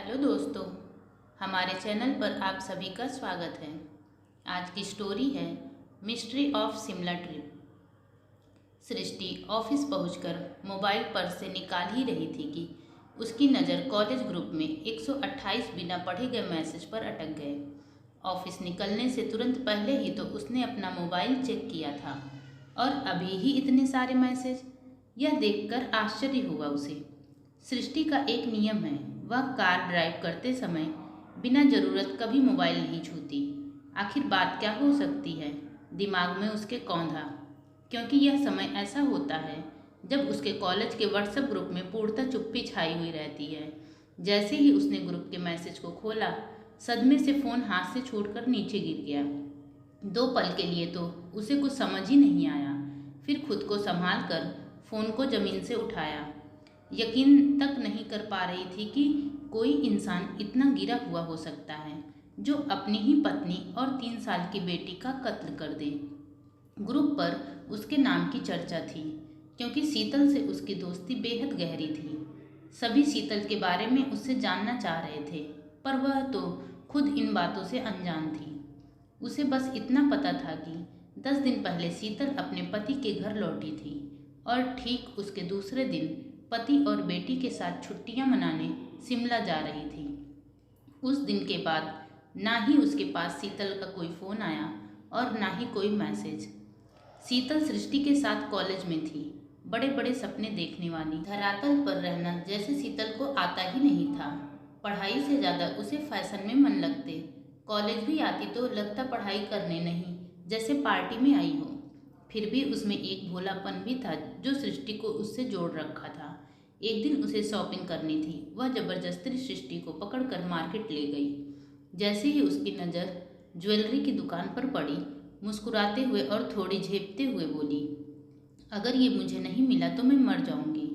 Hello दोस्तों, हमारे channel पर आप सभी का स्वागत है। आज की स्टोरी है mystery of Shimla trip. Srishti office पहुंचकर मोबाइल पर्स से निकाल ही रही थी कि उसकी नज़र कॉलेज ग्रुप में 128 बिना पढ़े गए मैसेज पर अटक गए। ऑफिस निकलने से तुरंत पहले ही तो उसने अपना मोबाइल चेक किया था और अभी ही इतने सारे मैसेज। यह देखकर आश्चर्य हुआ उसे। सृष्टि का एक नियम है, वह कार ड्राइव करते समय बिना ज़रूरत कभी मोबाइल नहीं छूती। आखिर बात क्या हो सकती है, दिमाग में उसके कौंधा, क्योंकि यह समय ऐसा होता है जब उसके कॉलेज के व्हाट्सएप ग्रुप में पूर्णतः चुप्पी छाई हुई रहती है। जैसे ही उसने ग्रुप के मैसेज को खोला, सदमे से फ़ोन हाथ से छूटकर नीचे गिर गया। 2 पल के लिए तो उसे कुछ समझ ही नहीं आया। फिर खुद को संभाल कर फ़ोन को ज़मीन से उठाया। यकीन तक नहीं कर पा रही थी कि कोई इंसान इतना गिरा हुआ हो सकता है जो अपनी ही पत्नी और 3 साल की बेटी का कत्ल कर दे। ग्रुप पर उसके नाम की चर्चा थी क्योंकि शीतल से उसकी दोस्ती बेहद गहरी थी। सभी शीतल के बारे में उससे जानना चाह रहे थे, पर वह तो खुद इन बातों से अनजान थी। उसे बस इतना पता था कि 10 दिन पहले शीतल अपने पति के घर लौटी थी और ठीक उसके दूसरे दिन पति और बेटी के साथ छुट्टियां मनाने शिमला जा रही थी। उस दिन के बाद ना ही उसके पास शीतल का कोई फ़ोन आया और ना ही कोई मैसेज। शीतल सृष्टि के साथ कॉलेज में थी, बड़े बड़े सपने देखने वाली। धरातल पर रहना जैसे शीतल को आता ही नहीं था। पढ़ाई से ज़्यादा उसे फैशन में मन लगते। कॉलेज भी आती तो लगता पढ़ाई करने नहीं, जैसे पार्टी में आई हो। फिर भी उसमें एक भोलापन भी था जो सृष्टि को उससे जोड़ रखा था। एक दिन उसे शॉपिंग करनी थी। वह जबरदस्ती सृष्टि को पकड़कर मार्केट ले गई। जैसे ही उसकी नज़र ज्वेलरी की दुकान पर पड़ी, मुस्कुराते हुए और थोड़ी झेपते हुए बोली, अगर ये मुझे नहीं मिला तो मैं मर जाऊंगी।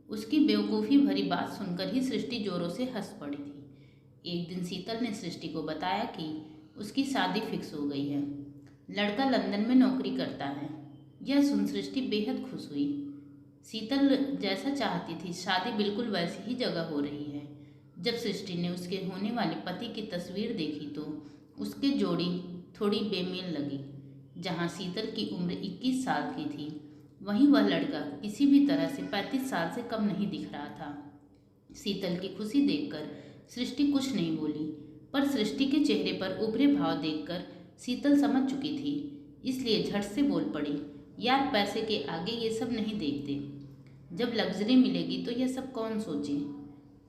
उसकी बेवकूफ़ी भरी बात सुनकर ही सृष्टि जोरों से हंस पड़ी थी। एक दिन शीतल ने सृष्टि को बताया कि उसकी शादी फिक्स हो गई है। लड़का लंदन में नौकरी करता है। यह सुन सृष्टि बेहद खुश हुई। शीतल जैसा चाहती थी, शादी बिल्कुल वैसी ही जगह हो रही है। जब सृष्टि ने उसके होने वाले पति की तस्वीर देखी तो उसके जोड़ी थोड़ी बेमेल लगी। जहाँ शीतल की उम्र 21 साल की थी, वहीं वह लड़का किसी भी तरह से 35 साल से कम नहीं दिख रहा था। शीतल की खुशी देखकर सृष्टि कुछ नहीं बोली, पर सृष्टि के चेहरे पर उभरे भाव देखकर शीतल समझ चुकी थी, इसलिए झट से बोल पड़ी, यार पैसे के आगे ये सब नहीं देखते। जब लग्जरी मिलेगी तो यह सब कौन सोचे।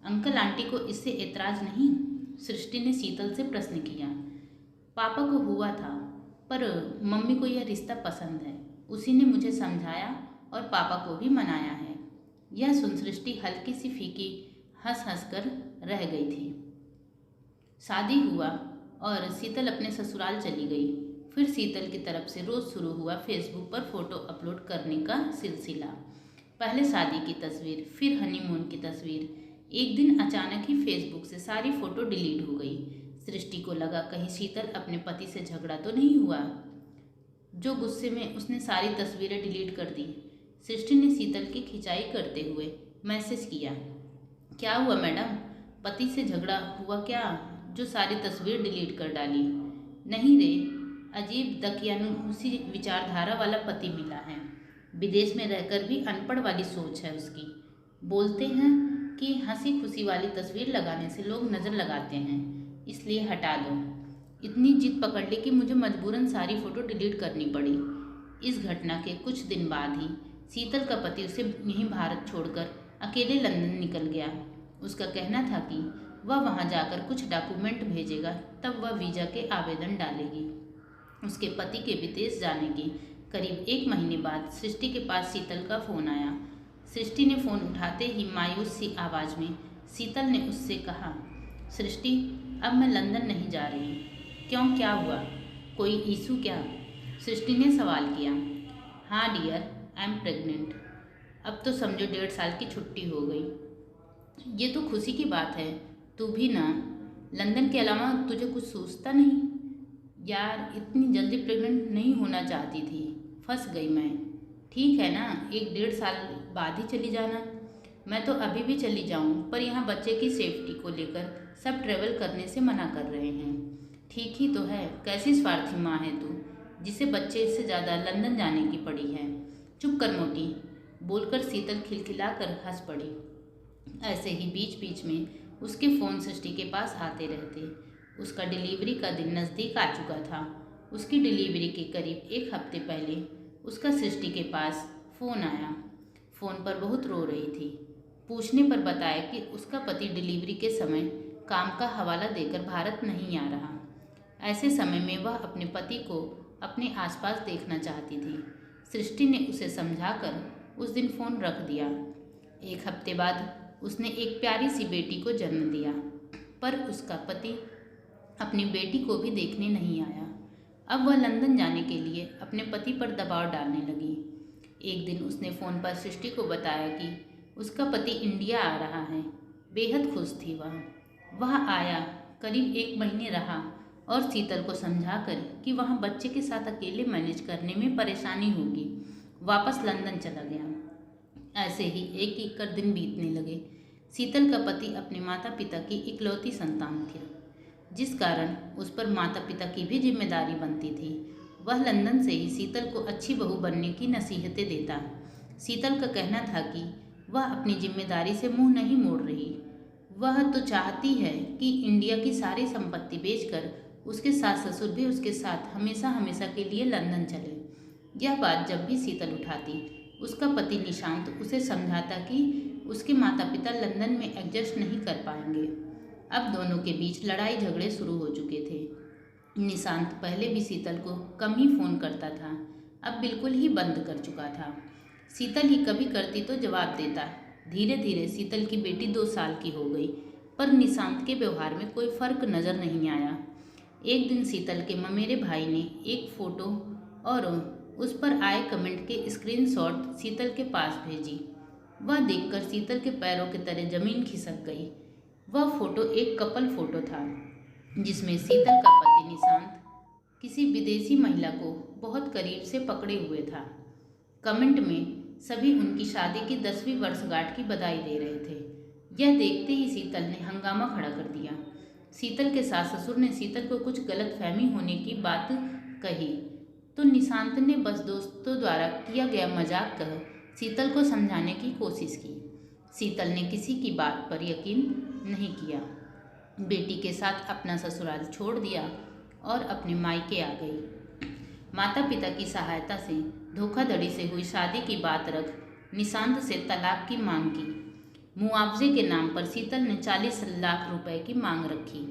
अंकल आंटी को इससे एतराज़ नहीं? सृष्टि ने शीतल से प्रश्न किया। पापा को हुआ था, पर मम्मी को यह रिश्ता पसंद है। उसी ने मुझे समझाया और पापा को भी मनाया है। यह सुन सृष्टि हल्की सी फीकी हंस हंस कर रह गई थी। शादी हुआ और शीतल अपने ससुराल चली गई। फिर शीतल की तरफ से रोज़ शुरू हुआ फेसबुक पर फ़ोटो अपलोड करने का सिलसिला। पहले शादी की तस्वीर, फिर हनीमून की तस्वीर। एक दिन अचानक ही फेसबुक से सारी फ़ोटो डिलीट हो गई। सृष्टि को लगा कहीं शीतल अपने पति से झगड़ा तो नहीं हुआ, जो गुस्से में उसने सारी तस्वीरें डिलीट कर दी। सृष्टि ने शीतल की खिंचाई करते हुए मैसेज किया, क्या हुआ मैडम, पति से झगड़ा हुआ क्या जो सारी तस्वीर डिलीट कर डाली? नहीं रे, अजीब दकियानुसी विचारधारा वाला पति मिला है। विदेश में रहकर भी अनपढ़ वाली सोच है उसकी। बोलते हैं कि हंसी खुशी वाली तस्वीर लगाने से लोग नज़र लगाते हैं, इसलिए हटा दो। इतनी जिद पकड़ ली कि मुझे मजबूरन सारी फ़ोटो डिलीट करनी पड़ी। इस घटना के कुछ दिन बाद ही शीतल का पति उसे यहीं भारत छोड़कर अकेले लंदन निकल गया। उसका कहना था कि वह वहाँ जाकर कुछ डॉक्यूमेंट भेजेगा, तब वह वीज़ा के आवेदन डालेगी। उसके पति के विदेश जाने के करीब 1 महीने बाद सृष्टि के पास शीतल का फ़ोन आया। सृष्टि ने फ़ोन उठाते ही मायूस सी आवाज़ में शीतल ने उससे कहा, सृष्टि अब मैं लंदन नहीं जा रही। क्यों, क्या हुआ, कोई इशू क्या? सृष्टि ने सवाल किया। हाँ डियर, आई एम प्रेग्नेंट। अब तो समझो 1.5 साल की छुट्टी हो गई। ये तो खुशी की बात है। तू भी ना, लंदन के अलावा तुझे कुछ सोचता नहीं? यार इतनी जल्दी प्रेग्नेंट नहीं होना चाहती थी, फंस गई मैं। ठीक है ना, 1 डेढ़ साल बाद ही चली जाना। मैं तो अभी भी चली जाऊं, पर यहाँ बच्चे की सेफ्टी को लेकर सब ट्रेवल करने से मना कर रहे हैं। ठीक ही तो है, कैसी स्वार्थी माँ है तू, जिसे बच्चे से ज़्यादा लंदन जाने की पड़ी है। चुप कर मोटी, बोलकर शीतल खिलखिलाकर हंस पड़ी। ऐसे ही बीच बीच में उसके फ़ोन सृष्टि के पास आते रहते। उसका डिलीवरी का दिन नज़दीक आ चुका था। उसकी डिलीवरी के करीब एक हफ्ते पहले उसका सृष्टि के पास फ़ोन आया। फ़ोन पर बहुत रो रही थी। पूछने पर बताया कि उसका पति डिलीवरी के समय काम का हवाला देकर भारत नहीं आ रहा। ऐसे समय में वह अपने पति को अपने आसपास देखना चाहती थी। सृष्टि ने उसे समझाकर उस दिन फ़ोन रख दिया। एक हफ्ते बाद उसने एक प्यारी सी बेटी को जन्म दिया, पर उसका पति अपनी बेटी को भी देखने नहीं आया। अब वह लंदन जाने के लिए अपने पति पर दबाव डालने लगी। एक दिन उसने फ़ोन पर सृष्टि को बताया कि उसका पति इंडिया आ रहा है। बेहद खुश थी वह आया, करीब 1 महीने रहा और शीतल को समझाकर कि वहाँ बच्चे के साथ अकेले मैनेज करने में परेशानी होगी, वापस लंदन चला गया। ऐसे ही एक एक कर दिन बीतने लगे। शीतल का पति अपने माता पिता की इकलौती संतान थी, जिस कारण उस पर माता पिता की भी जिम्मेदारी बनती थी। वह लंदन से ही शीतल को अच्छी बहू बनने की नसीहतें देता। शीतल का कहना था कि वह अपनी जिम्मेदारी से मुंह नहीं मोड़ रही। वह तो चाहती है कि इंडिया की सारी संपत्ति बेचकर उसके सास ससुर भी उसके साथ हमेशा हमेशा के लिए लंदन चले। यह बात जब भी शीतल उठाती, उसका पति निशांत उसे समझाता कि उसके माता पिता लंदन में एडजस्ट नहीं कर पाएंगे। अब दोनों के बीच लड़ाई झगड़े शुरू हो चुके थे। निशांत पहले भी शीतल को कम ही फ़ोन करता था, अब बिल्कुल ही बंद कर चुका था। शीतल ही कभी करती तो जवाब देता। धीरे धीरे शीतल की बेटी 2 साल की हो गई, पर निशांत के व्यवहार में कोई फ़र्क नज़र नहीं आया। एक दिन शीतल के ममेरे भाई ने एक फ़ोटो और उस पर आए कमेंट के स्क्रीनशॉट शीतल के पास भेजी। वह देखकर शीतल के पैरों के तले ज़मीन खिसक गई। वह फ़ोटो एक कपल फ़ोटो था, जिसमें शीतल का पति निशांत किसी विदेशी महिला को बहुत करीब से पकड़े हुए था। कमेंट में सभी उनकी शादी की 10वीं वर्षगांठ की बधाई दे रहे थे। यह देखते ही शीतल ने हंगामा खड़ा कर दिया। शीतल के सास ससुर ने शीतल को कुछ गलतफहमी होने की बात कही, तो निशांत ने बस दोस्तों द्वारा किया गया मजाक कह शीतल को समझाने की कोशिश की। शीतल ने किसी की बात पर यकीन नहीं किया, बेटी के साथ अपना ससुराल छोड़ दिया और अपने मायके आ गई। माता पिता की सहायता से धोखाधड़ी से हुई शादी की बात रख निशांत से तलाक की मांग की। मुआवजे के नाम पर शीतल ने 40 लाख रुपए की मांग रखी।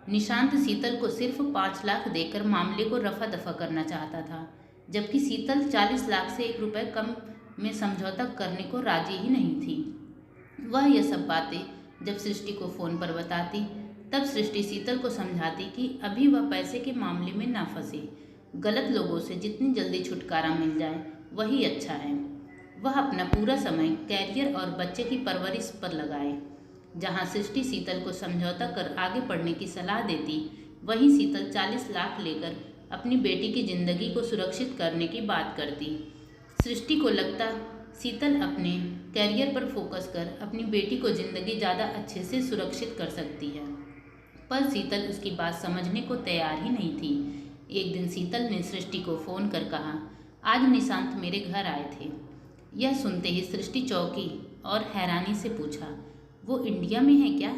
निशांत शीतल को सिर्फ 5 लाख देकर मामले को रफा दफा करना चाहता था, जबकि शीतल 40 लाख से 1 रुपये कम में समझौता करने को राजी ही नहीं थी। वह यह सब बातें जब सृष्टि को फ़ोन पर बताती, तब सृष्टि शीतल को समझाती कि अभी वह पैसे के मामले में ना फंसे। गलत लोगों से जितनी जल्दी छुटकारा मिल जाए वही अच्छा है। वह अपना पूरा समय कैरियर और बच्चे की परवरिश पर लगाए। जहाँ सृष्टि शीतल को समझौता कर आगे बढ़ने की सलाह देती, वहीं शीतल 40 लाख लेकर अपनी बेटी की ज़िंदगी को सुरक्षित करने की बात करती। सृष्टि को लगता शीतल अपने कैरियर पर फोकस कर अपनी बेटी को ज़िंदगी ज़्यादा अच्छे से सुरक्षित कर सकती है, पर शीतल उसकी बात समझने को तैयार ही नहीं थी। एक दिन शीतल ने सृष्टि को फ़ोन कर कहा, आज निशांत मेरे घर आए थे। यह सुनते ही सृष्टि चौंकी और हैरानी से पूछा, वो इंडिया में है क्या?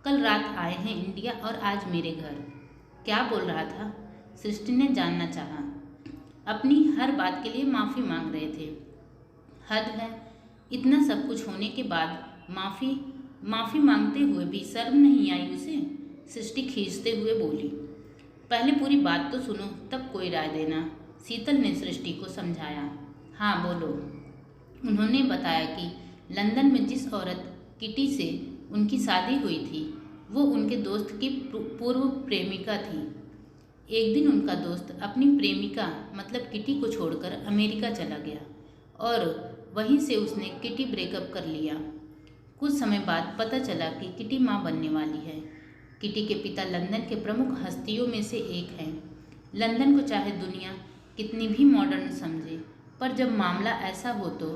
कल रात आए हैं इंडिया और आज मेरे घर। क्या बोल रहा था? सृष्टि ने जानना चाहा। अपनी हर बात के लिए माफ़ी मांग रहे थे। हद है, इतना सब कुछ होने के बाद माफ़ी मांगते हुए भी शर्म नहीं आई उसे? सृष्टि खींचते हुए बोली। पहले पूरी बात तो सुनो, तब कोई राय देना, शीतल ने सृष्टि को समझाया। हाँ बोलो। उन्होंने बताया कि लंदन में जिस औरत किटी से उनकी शादी हुई थी, वो उनके दोस्त की पूर्व प्रेमिका थी। एक दिन उनका दोस्त अपनी प्रेमिका मतलब किटी को छोड़कर अमेरिका चला गया और वहीं से उसने किटी ब्रेकअप कर लिया। कुछ समय बाद पता चला कि किटी माँ बनने वाली है। किटी के पिता लंदन के प्रमुख हस्तियों में से एक हैं। लंदन को चाहे दुनिया कितनी भी मॉडर्न समझे, पर जब मामला ऐसा हो तो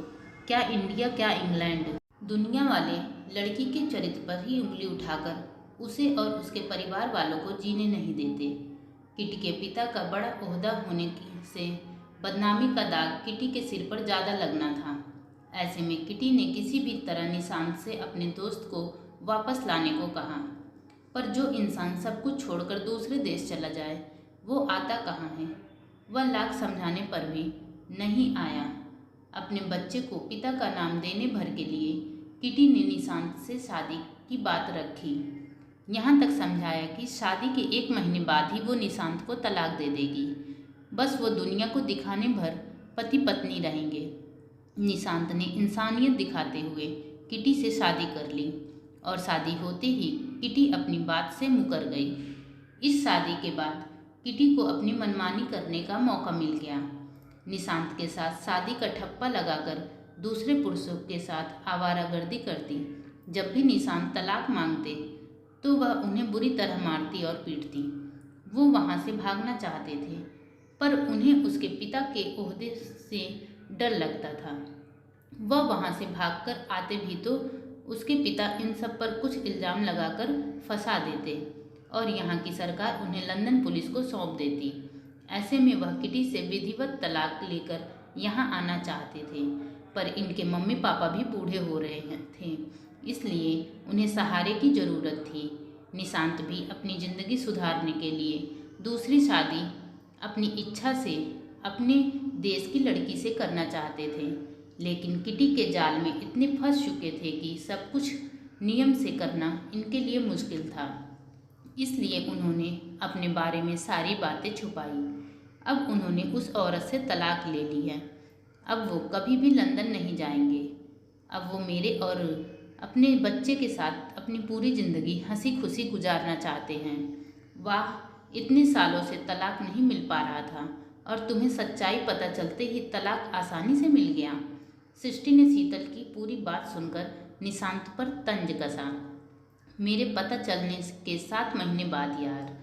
क्या इंडिया क्या इंग्लैंड, दुनिया वाले लड़की के चरित्र पर ही उंगली उठाकर उसे और उसके परिवार वालों को जीने नहीं देते। किटी के पिता का बड़ा ओहदा होने से बदनामी का दाग किटी के सिर पर ज़्यादा लगना था। ऐसे में किटी ने किसी भी तरह निशांत से अपने दोस्त को वापस लाने को कहा। पर जो इंसान सब कुछ छोड़कर दूसरे देश चला जाए वो आता कहाँ है। वह लाख समझाने पर भी नहीं आया। अपने बच्चे को पिता का नाम देने भर के लिए किटी ने निशांत से शादी की बात रखी। यहाँ तक समझाया कि शादी के 1 महीने बाद ही वो निशांत को तलाक दे देगी। बस वो दुनिया को दिखाने भर पति पत्नी रहेंगे। निशांत ने इंसानियत दिखाते हुए किटी से शादी कर ली और शादी होते ही किटी अपनी बात से मुकर गई। इस शादी के बाद किटी को अपनी मनमानी करने का मौका मिल गया। निशांत के साथ शादी का ठप्पा लगाकर दूसरे पुरुषों के साथ आवारागर्दी करती। जब भी निशांत तलाक मांगते तो वह उन्हें बुरी तरह मारती और पीटती। वो वहाँ से भागना चाहते थे पर उन्हें उसके पिता के ओहदे से डर लगता था। वह वहाँ से भागकर आते भी तो उसके पिता इन सब पर कुछ इल्ज़ाम लगाकर फंसा देते और यहाँ की सरकार उन्हें लंदन पुलिस को सौंप देती। ऐसे में वह किटी से विधिवत तलाक लेकर यहाँ आना चाहते थे पर इनके मम्मी पापा भी बूढ़े हो रहे थे, इसलिए उन्हें सहारे की ज़रूरत थी। निशांत भी अपनी ज़िंदगी सुधारने के लिए दूसरी शादी अपनी इच्छा से अपने देश की लड़की से करना चाहते थे, लेकिन किटी के जाल में इतने फंस चुके थे कि सब कुछ नियम से करना इनके लिए मुश्किल था। इसलिए उन्होंने अपने बारे में सारी बातें छुपाई। अब उन्होंने उस औरत से तलाक ले ली है। अब वो कभी भी लंदन नहीं जाएंगे। अब वो मेरे और अपने बच्चे के साथ अपनी पूरी ज़िंदगी हंसी खुशी गुजारना चाहते हैं। वाह, इतने सालों से तलाक नहीं मिल पा रहा था और तुम्हें सच्चाई पता चलते ही तलाक आसानी से मिल गया। सृष्टि ने शीतल की पूरी बात सुनकर निशांत पर तंज कसा। मेरे पता चलने के 7 महीने बाद यार,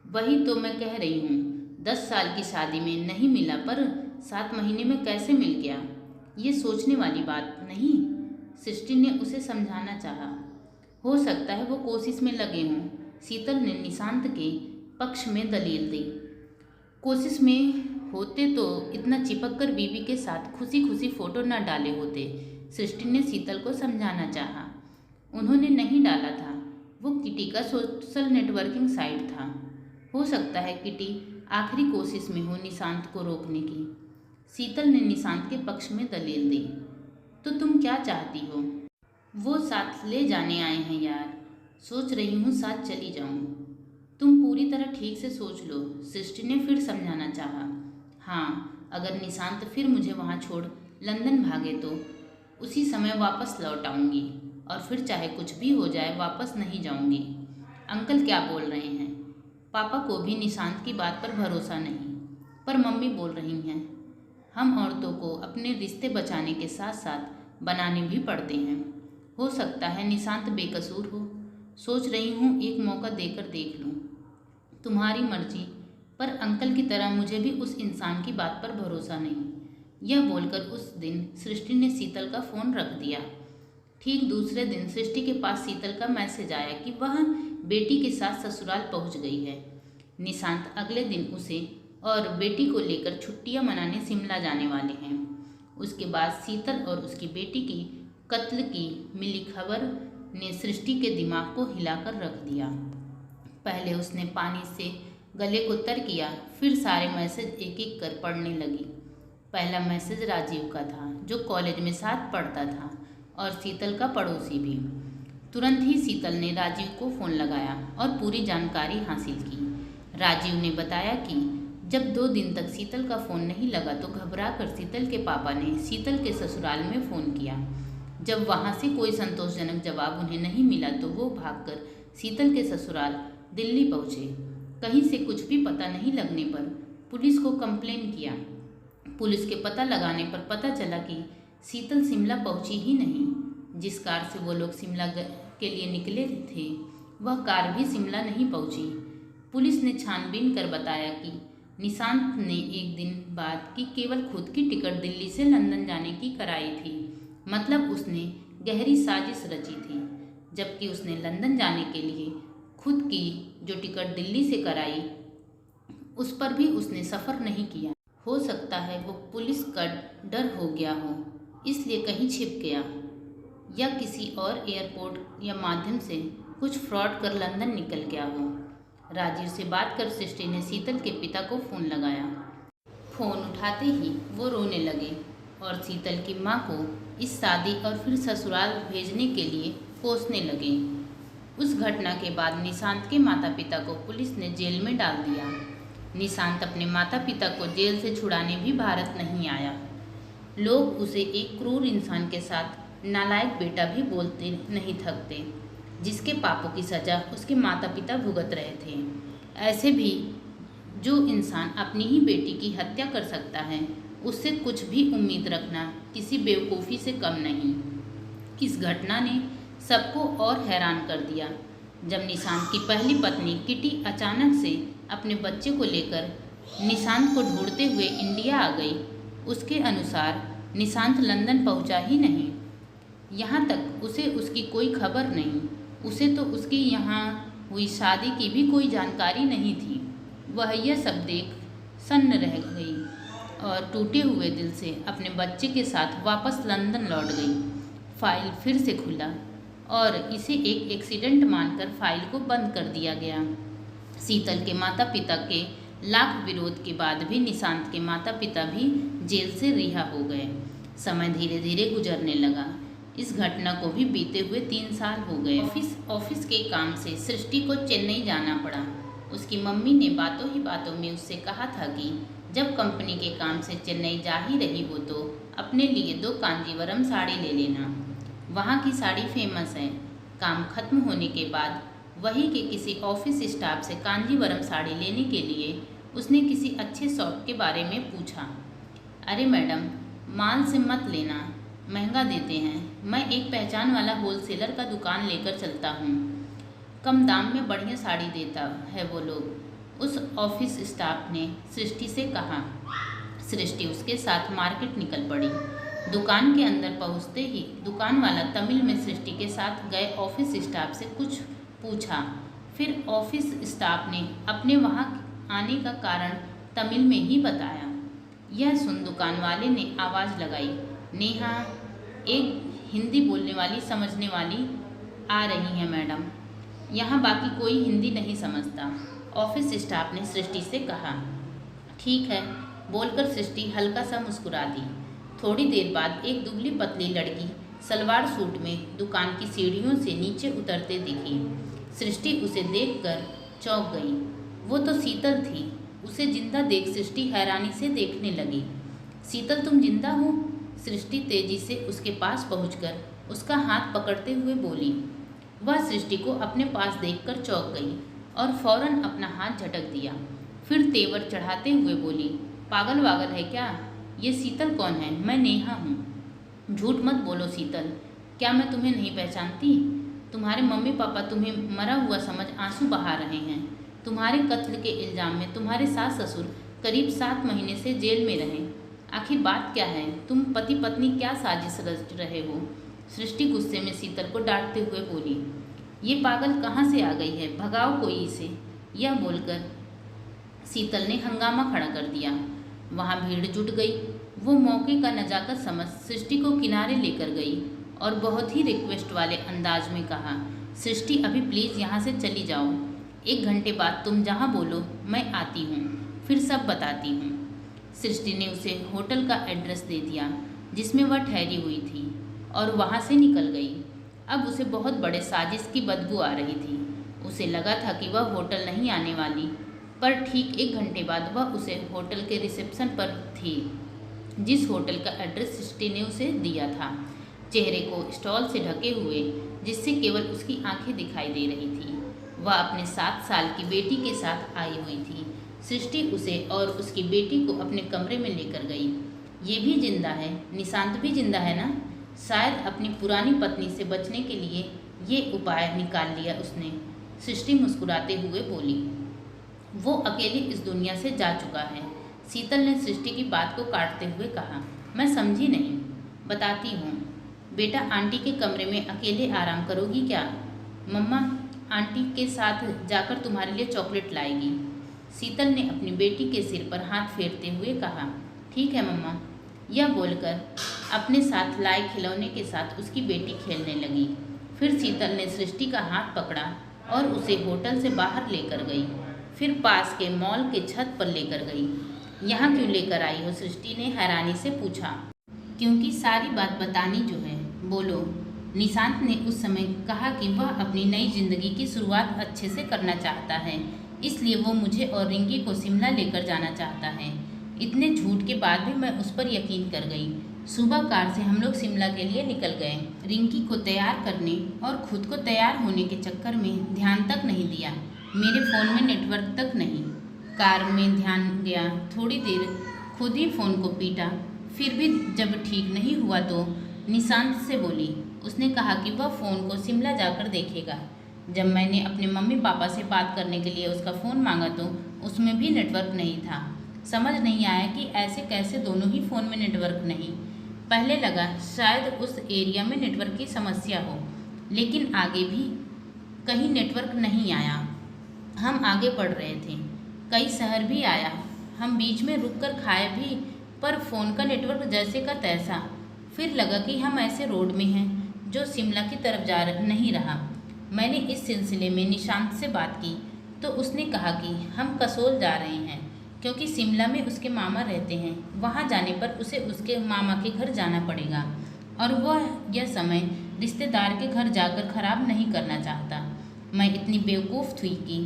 वही तो मैं कह रही हूँ। 10 साल की शादी में नहीं मिला पर 7 महीने में कैसे मिल गया, ये सोचने वाली बात नहीं। सृष्टि ने उसे समझाना चाहा। हो सकता है वो कोशिश में लगे हों। शीतल ने निशांत के पक्ष में दलील दी। कोशिश में होते तो इतना चिपक कर बीवी के साथ खुशी खुशी फोटो न डाले होते। सृष्टि ने शीतल को समझाना चाहा। उन्होंने नहीं डाला था, वो किटी का सोशल नेटवर्किंग साइट था। हो सकता है किटी आखिरी कोशिश में हो निशांत को रोकने की। शीतल ने निशांत के पक्ष में दलील दी। तो तुम क्या चाहती हो? वो साथ ले जाने आए हैं यार, सोच रही हूँ साथ चली जाऊँ। तुम पूरी तरह ठीक से सोच लो, सृष्टि ने फिर समझाना चाहा। हाँ, अगर निशांत फिर मुझे वहाँ छोड़ लंदन भागे तो उसी समय वापस लौट आऊँगी और फिर चाहे कुछ भी हो जाए वापस नहीं जाऊँगी। अंकल क्या बोल रहे हैं? पापा को भी निशांत की बात पर भरोसा नहीं, पर मम्मी बोल रही हैं हम औरतों को अपने रिश्ते बचाने के साथ साथ बनाने भी पड़ते हैं। हो सकता है निशांत बेकसूर हो। सोच रही हूँ एक मौका देकर देख लूँ। तुम्हारी मर्जी, पर अंकल की तरह मुझे भी उस इंसान की बात पर भरोसा नहीं। यह बोलकर उस दिन सृष्टि ने शीतल का फ़ोन रख दिया। ठीक दूसरे दिन सृष्टि के पास शीतल का मैसेज आया कि वह बेटी के साथ ससुराल पहुंच गई है। निशांत अगले दिन उसे और बेटी को लेकर छुट्टियां मनाने शिमला जाने वाले हैं। उसके बाद शीतल और उसकी बेटी की कत्ल की मिली खबर ने सृष्टि के दिमाग को हिलाकर रख दिया। पहले उसने पानी से गले को तर किया, फिर सारे मैसेज एक एक कर पढ़ने लगी। पहला मैसेज राजीव का था, जो कॉलेज में साथ पढ़ता था और शीतल का पड़ोसी भी। तुरंत ही शीतल ने राजीव को फ़ोन लगाया और पूरी जानकारी हासिल की। राजीव ने बताया कि जब 2 दिन तक शीतल का फ़ोन नहीं लगा तो घबराकर शीतल के पापा ने शीतल के ससुराल में फ़ोन किया। जब वहाँ से कोई संतोषजनक जवाब उन्हें नहीं मिला तो वो भागकर शीतल के ससुराल दिल्ली पहुँचे। कहीं से कुछ भी पता नहीं लगने पर पुलिस को कंप्लेन किया। पुलिस के पता लगाने पर पता चला कि शीतल शिमला पहुंची ही नहीं। जिस कार से वो लोग शिमला के लिए निकले थे वह कार भी शिमला नहीं पहुंची। पुलिस ने छानबीन कर बताया कि निशांत ने एक दिन बाद की केवल खुद की टिकट दिल्ली से लंदन जाने की कराई थी। मतलब उसने गहरी साजिश रची थी, जबकि उसने लंदन जाने के लिए खुद की जो टिकट दिल्ली से कराई उस पर भी उसने सफ़र नहीं किया। हो सकता है वो पुलिस का डर हो गया हो, इसलिए कहीं छिप गया, या किसी और एयरपोर्ट या माध्यम से कुछ फ्रॉड कर लंदन निकल गया हो। राजीव से बात कर सृष्टि ने शीतल के पिता को फ़ोन लगाया। फ़ोन उठाते ही वो रोने लगे और शीतल की माँ को इस शादी और फिर ससुराल भेजने के लिए कोसने लगे। उस घटना के बाद निशांत के माता पिता को पुलिस ने जेल में डाल दिया। निशांत अपने माता पिता को जेल से छुड़ाने भी भारत नहीं आया। लोग उसे एक क्रूर इंसान के साथ नालायक बेटा भी बोलते नहीं थकते, जिसके पापों की सज़ा उसके माता पिता भुगत रहे थे। ऐसे भी जो इंसान अपनी ही बेटी की हत्या कर सकता है, उससे कुछ भी उम्मीद रखना किसी बेवकूफ़ी से कम नहीं। इस घटना ने सबको और हैरान कर दिया। जब निशांत की पहली पत्नी किटी अचानक से अपने बच्चे को लेकर निशांत को ढूंढते हुए इंडिया आ गई, उसके अनुसार निशांत लंदन पहुंचा ही नहीं। यहाँ तक उसे उसकी कोई खबर नहीं। उसे तो उसकी यहाँ हुई शादी की भी कोई जानकारी नहीं थी। वह यह सब देख सन्न रह गई और टूटे हुए दिल से अपने बच्चे के साथ वापस लंदन लौट गई। फाइल फिर से खुला और इसे एक एक्सीडेंट मानकर फाइल को बंद कर दिया गया। शीतल के माता पिता के लाख विरोध के बाद भी निशांत के माता पिता भी जेल से रिहा हो गए। समय धीरे धीरे गुजरने लगा। इस घटना को भी बीते हुए 3 साल हो गए। ऑफिस के काम से सृष्टि को चेन्नई जाना पड़ा। उसकी मम्मी ने बातों ही बातों में उससे कहा था कि जब कंपनी के काम से चेन्नई जा ही रही हो तो अपने लिए 2 कांजीवरम साड़ी ले लेना। वहाँ की साड़ी फेमस है। काम खत्म होने के बाद वही के किसी ऑफिस स्टाफ से कांजीवरम साड़ी लेने के लिए उसने किसी अच्छे शॉप के बारे में पूछा। अरे मैडम, माल से मत लेना, महंगा देते हैं। मैं एक पहचान वाला होलसेलर का दुकान लेकर चलता हूँ, कम दाम में बढ़िया साड़ी देता है वो लोग, उस ऑफिस स्टाफ ने सृष्टि से कहा। सृष्टि उसके साथ मार्केट निकल पड़ी। दुकान के अंदर पहुंचते ही दुकान वाला तमिल में सृष्टि के साथ गए ऑफिस स्टाफ से कुछ पूछा। फिर ऑफिस स्टाफ ने अपने वहां आने का कारण तमिल में ही बताया। यह सुन दुकान वाले ने आवाज़ लगाई, नेहा, एक हिंदी बोलने वाली समझने वाली आ रही है मैडम, यहाँ बाकी कोई हिंदी नहीं समझता। ऑफिस स्टाफ ने सृष्टि से कहा। ठीक है, बोलकर सृष्टि हल्का सा मुस्कुरा दी। थोड़ी देर बाद एक दुबली पतली लड़की सलवार सूट में दुकान की सीढ़ियों से नीचे उतरते दिखी। सृष्टि उसे देखकर चौंक गई। वो तो शीतल थी। उसे जिंदा देख सृष्टि हैरानी से देखने लगी। शीतल, तुम जिंदा हो? सृष्टि तेजी से उसके पास पहुंचकर उसका हाथ पकड़ते हुए बोली। वह सृष्टि को अपने पास देखकर चौंक गई और फौरन अपना हाथ झटक दिया। फिर तेवर चढ़ाते हुए बोली, पागल वागल है क्या? ये शीतल कौन है? मैं नेहा हूँ। झूठ मत बोलो शीतल, क्या मैं तुम्हें नहीं पहचानती? तुम्हारे मम्मी पापा तुम्हें मरा हुआ समझ आंसू बहा रहे हैं। तुम्हारे कत्ल के इल्ज़ाम में तुम्हारे सास ससुर करीब 7 महीने से जेल में रहे। आखिर बात क्या है? तुम पति पत्नी क्या साजिश रच रहे हो? सृष्टि गुस्से में शीतल को डांटते हुए बोली। ये पागल कहाँ से आ गई है? भगाओ कोई इसे। यह बोलकर शीतल ने हंगामा खड़ा कर दिया। वहाँ भीड़ जुट गई। वो मौके का नजाकत समझ सृष्टि को किनारे लेकर गई और बहुत ही रिक्वेस्ट वाले अंदाज में कहा, सृष्टि अभी प्लीज़ यहाँ से चली जाओ। 1 घंटे बाद तुम जहाँ बोलो मैं आती हूँ, फिर सब बताती हूँ। सृष्टि ने उसे होटल का एड्रेस दे दिया जिसमें वह ठहरी हुई थी और वहाँ से निकल गई। अब उसे बहुत बड़े साजिश की बदबू आ रही थी। उसे लगा था कि वह होटल नहीं आने वाली, पर ठीक 1 घंटे बाद वह उसे होटल के रिसेप्शन पर थी, जिस होटल का एड्रेस सृष्टि ने उसे दिया था। चेहरे को स्टॉल से ढके हुए, जिससे केवल उसकी आंखें दिखाई दे रही थी, वह अपने 7 साल की बेटी के साथ आई हुई थी। सृष्टि उसे और उसकी बेटी को अपने कमरे में लेकर गई। ये भी जिंदा है, निशांत भी जिंदा है ना? शायद अपनी पुरानी पत्नी से बचने के लिए ये उपाय निकाल लिया उसने। सृष्टि मुस्कुराते हुए बोली। वो अकेली इस दुनिया से जा चुका है। शीतल ने सृष्टि की बात को काटते हुए कहा। मैं समझी नहीं। बताती हूँ। बेटा आंटी के कमरे में अकेले आराम करोगी क्या? मम्मा आंटी के साथ जाकर तुम्हारे लिए चॉकलेट लाएगी। शीतल ने अपनी बेटी के सिर पर हाथ फेरते हुए कहा। ठीक है मम्मा। यह बोलकर अपने साथ लाए खिलौने के साथ उसकी बेटी खेलने लगी। फिर शीतल ने सृष्टि का हाथ पकड़ा और उसे होटल से बाहर लेकर गई। फिर पास के मॉल के छत पर लेकर गई। यहाँ क्यों लेकर आई हो? सृष्टि ने हैरानी से पूछा। क्योंकि सारी बात बतानी जो है। बोलो। निशांत ने उस समय कहा कि वह अपनी नई जिंदगी की शुरुआत अच्छे से करना चाहता है, इसलिए वो मुझे और रिंकी को शिमला लेकर जाना चाहता है। इतने झूठ के बाद भी मैं उस पर यकीन कर गई। सुबह कार से हम लोग शिमला के लिए निकल गए। रिंकी को तैयार करने और खुद को तैयार होने के चक्कर में ध्यान तक नहीं दिया। मेरे फ़ोन में नेटवर्क तक नहीं। कार में ध्यान गया। थोड़ी देर खुद ही फ़ोन को पीटा। फिर भी जब ठीक नहीं हुआ तो निशांत से बोली। उसने कहा कि वह फ़ोन को शिमला जाकर देखेगा। जब मैंने अपने मम्मी पापा से बात करने के लिए उसका फ़ोन मांगा तो उसमें भी नेटवर्क नहीं था। समझ नहीं आया कि ऐसे कैसे दोनों ही फ़ोन में नेटवर्क नहीं। पहले लगा शायद उस एरिया में नेटवर्क की समस्या हो, लेकिन आगे भी कहीं नेटवर्क नहीं आया। हम आगे बढ़ रहे थे। कई शहर भी आया। हम बीच में रुककर खाए भी, पर फ़ोन का नेटवर्क जैसे का तैसा। फिर लगा कि हम ऐसे रोड में हैं जो शिमला की तरफ जा नहीं रहा। मैंने इस सिलसिले में निशांत से बात की तो उसने कहा कि हम कसोल जा रहे हैं, क्योंकि शिमला में उसके मामा रहते हैं। वहाँ जाने पर उसे उसके मामा के घर जाना पड़ेगा और वह यह समय रिश्तेदार के घर जाकर ख़राब नहीं करना चाहता। मैं इतनी बेवकूफ़ थी कि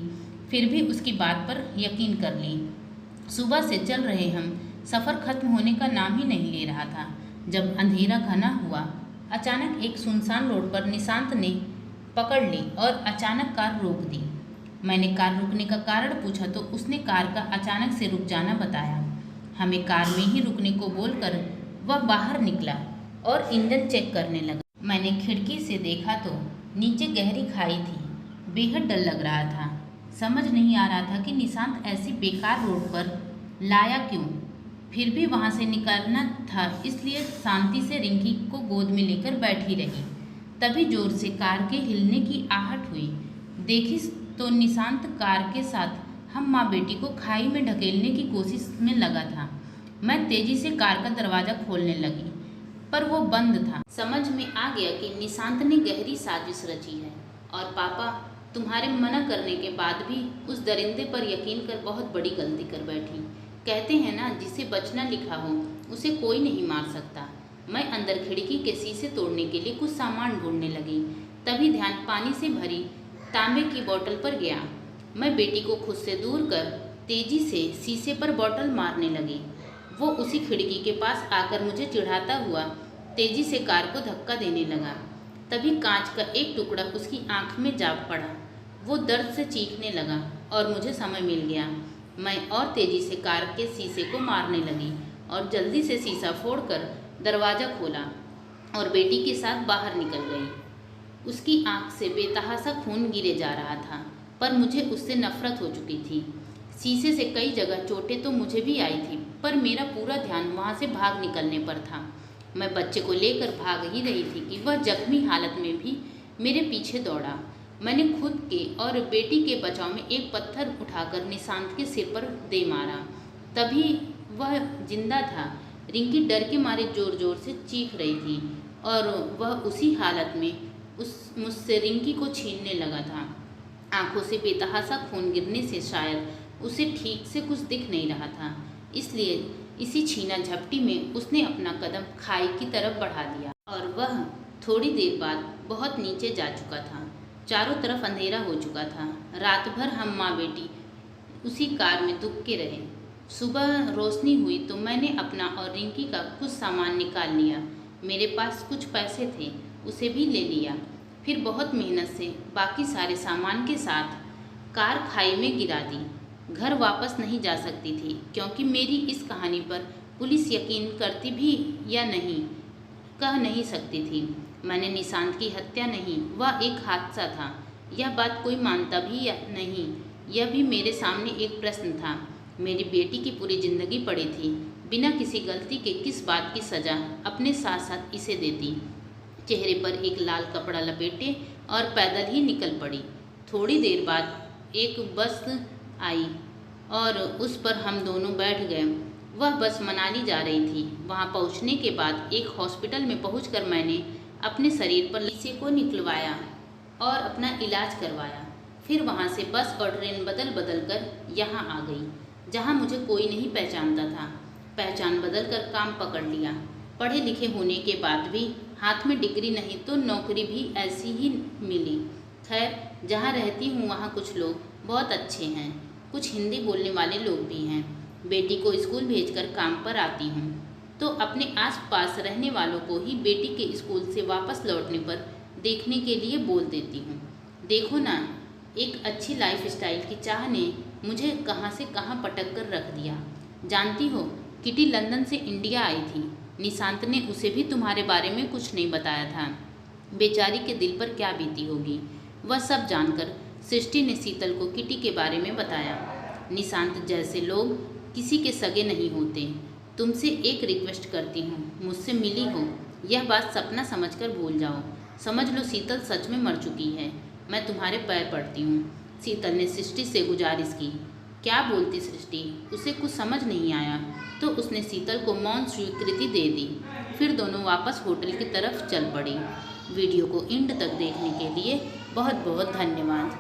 फिर भी उसकी बात पर यकीन कर ली। सुबह से चल रहे हम, सफ़र खत्म होने का नाम ही नहीं ले रहा था। जब अंधेरा घना हुआ, अचानक एक सुनसान रोड पर निशांत ने पकड़ ली और अचानक कार रोक दी। मैंने कार रुकने का कारण पूछा तो उसने कार का अचानक से रुक जाना बताया। हमें कार में ही रुकने को बोलकर वह बाहर निकला और इंजन चेक करने लगा। मैंने खिड़की से देखा तो नीचे गहरी खाई थी। बेहद डर लग रहा था। समझ नहीं आ रहा था कि निशांत ऐसी बेकार रोड पर लाया क्यों। फिर भी वहाँ से निकलना था, इसलिए शांति से रिंकी को गोद में लेकर बैठी रही। तभी जोर से कार के हिलने की आहट हुई। देखी तो निशांत कार के साथ हम माँ बेटी को खाई में ढकेलने की कोशिश में लगा था। मैं तेजी से कार का दरवाज़ा खोलने लगी, पर वो बंद था। समझ में आ गया कि निशांत ने गहरी साजिश रची है और पापा तुम्हारे मना करने के बाद भी उस दरिंदे पर यकीन कर बहुत बड़ी गलती कर बैठी। कहते हैं ना, जिसे बचना लिखा हो उसे कोई नहीं मार सकता। मैं अंदर खिड़की के शीशे तोड़ने के लिए कुछ सामान ढूंढने लगी। तभी ध्यान पानी से भरी तांबे की बोतल पर गया। मैं बेटी को खुद से दूर कर तेजी से शीशे पर बोतल मारने लगी। वो उसी खिड़की के पास आकर मुझे चिढ़ाता हुआ तेजी से कार को धक्का देने लगा। तभी कांच का एक टुकड़ा उसकी आंख में जा पड़ा। वो दर्द से चीखने लगा और मुझे समय मिल गया। मैं और तेजी से कार के शीशे को मारने लगी और जल्दी से शीशा फोड़कर दरवाज़ा खोला और बेटी के साथ बाहर निकल गई। उसकी आंख से बेतहाशा खून गिरे जा रहा था, पर मुझे उससे नफरत हो चुकी थी। शीशे से कई जगह चोटें तो मुझे भी आई थी, पर मेरा पूरा ध्यान वहाँ से भाग निकलने पर था। मैं बच्चे को लेकर भाग ही रही थी कि वह जख्मी हालत में भी मेरे पीछे दौड़ा। मैंने खुद के और बेटी के बचाव में एक पत्थर उठाकर निशांत के सिर पर दे मारा। तभी वह जिंदा था। रिंकी डर के मारे जोर जोर से चीख रही थी और वह उसी हालत में मुझसे रिंकी को छीनने लगा था। आंखों से बेतहाशा खून गिरने से शायद उसे ठीक से कुछ दिख नहीं रहा था, इसलिए इसी छीना झपटी में उसने अपना कदम खाई की तरफ बढ़ा दिया और वह थोड़ी देर बाद बहुत नीचे जा चुका था। चारों तरफ अंधेरा हो चुका था। रात भर हम माँ बेटी उसी कार में दुबके रहे। सुबह रोशनी हुई तो मैंने अपना और रिंकी का कुछ सामान निकाल लिया। मेरे पास कुछ पैसे थे, उसे भी ले लिया। फिर बहुत मेहनत से बाकी सारे सामान के साथ कार खाई में गिरा दी। घर वापस नहीं जा सकती थी, क्योंकि मेरी इस कहानी पर पुलिस यकीन करती भी या नहीं कह नहीं सकती थी। मैंने निशांत की हत्या नहीं, वह एक हादसा था। यह बात कोई मानता भी या नहीं, यह भी मेरे सामने एक प्रश्न था। मेरी बेटी की पूरी जिंदगी पड़ी थी। बिना किसी गलती के किस बात की सज़ा अपने साथ साथ इसे देती। चेहरे पर एक लाल कपड़ा लपेटे और पैदल ही निकल पड़ी। थोड़ी देर बाद एक बस आई और उस पर हम दोनों बैठ गए। वह बस मनाली जा रही थी। वहां पहुंचने के बाद एक हॉस्पिटल में पहुंचकर मैंने अपने शरीर पर शीशे को निकलवाया और अपना इलाज करवाया। फिर वहां से बस और ट्रेन बदल बदल कर यहाँ आ गई, जहाँ मुझे कोई नहीं पहचानता था। पहचान बदल कर काम पकड़ लिया। पढ़े लिखे होने के बाद भी हाथ में डिग्री नहीं तो नौकरी भी ऐसी ही मिली। खैर, जहाँ रहती हूँ वहाँ कुछ लोग बहुत अच्छे हैं, कुछ हिंदी बोलने वाले लोग भी हैं। बेटी को स्कूल भेजकर काम पर आती हूँ तो अपने आसपास रहने वालों को ही बेटी के स्कूल से वापस लौटने पर देखने के लिए बोल देती हूँ। देखो ना, एक अच्छी लाइफ स्टाइल की चाह ने मुझे कहाँ से कहाँ पटक कर रख दिया। जानती हो, किटी लंदन से इंडिया आई थी। निशांत ने उसे भी तुम्हारे बारे में कुछ नहीं बताया था। बेचारी के दिल पर क्या बीती होगी। वह सब जानकर सृष्टि ने शीतल को किटी के बारे में बताया। निशांत जैसे लोग किसी के सगे नहीं होते। तुमसे एक रिक्वेस्ट करती हूँ, मुझसे मिली हो यह बात सपना समझकर भूल जाओ। समझ लो शीतल सच में मर चुकी है। मैं तुम्हारे पैर पड़ती हूँ। शीतल ने सृष्टि से गुजारिश की। क्या बोलती सृष्टि? उसे कुछ समझ नहीं आया तो उसने शीतल को मौन स्वीकृति दे दी। फिर दोनों वापस होटल की तरफ चल पड़ी। वीडियो को एंड तक देखने के लिए बहुत बहुत धन्यवाद।